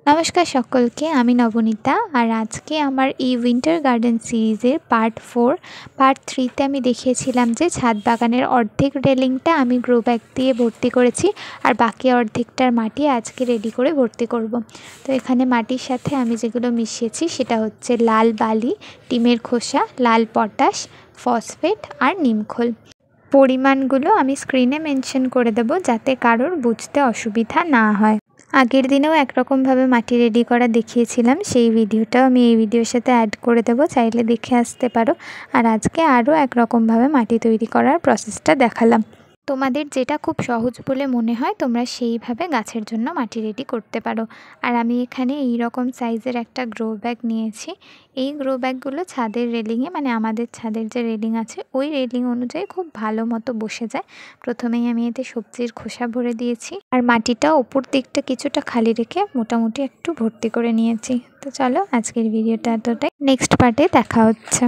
নমস্কার সকলকে, আমি নবনীতা। আর আজকে আমার এই উইন্টার গার্ডেন সিরিজের পার্ট 4 পার্ট 3তে আমি দেখিয়েছিলাম যে ছাদ বাগানের অর্ধেক রেলিংটা আমি গ্রো ব্যাগ দিয়ে ভর্তি করেছি, আর বাকি অর্ধেকটার মাটি আজকে রেডি করে ভর্তি করব। তো এখানে মাটির সাথে আমি যেগুলো মিশিয়েছি সেটা হচ্ছে লাল বালি, ডিমের খোসা, লাল পটাশ, ফসফেট আর নিমখোল। পরিমাণগুলো আমি স্ক্রিনে মেনশন করে দেবো যাতে কারোর বুঝতে অসুবিধা না হয়। আগের দিনেও একরকমভাবে মাটি রেডি করা দেখিয়েছিলাম, সেই ভিডিওটাও আমি এই ভিডিওর সাথে অ্যাড করে দেবো, চাইলে দেখে আসতে পারো। আর আজকে আরও একরকমভাবে মাটি তৈরি করার প্রসেসটা দেখালাম। তোমাদের যেটা খুব সহজ বলে মনে হয় তোমরা সেইভাবে গাছের জন্য মাটি রেডি করতে পারো। আর আমি এখানে এই রকম সাইজের একটা গ্রো ব্যাগ নিয়েছি। এই গ্রো ব্যাগগুলো ছাদের রেলিংয়ে, মানে আমাদের ছাদের যে রেলিং আছে ওই রেলিং অনুযায়ী খুব ভালো মতো বসে যায়। প্রথমেই আমি এতে সবজির খোসা ভরে দিয়েছি, আর মাটিটা ওপর দিকটা কিছুটা খালি রেখে মোটামুটি একটু ভর্তি করে নিয়েছি। তো চলো, আজকের ভিডিওটা এতটাই, নেক্সট পার্টে দেখা হচ্ছে।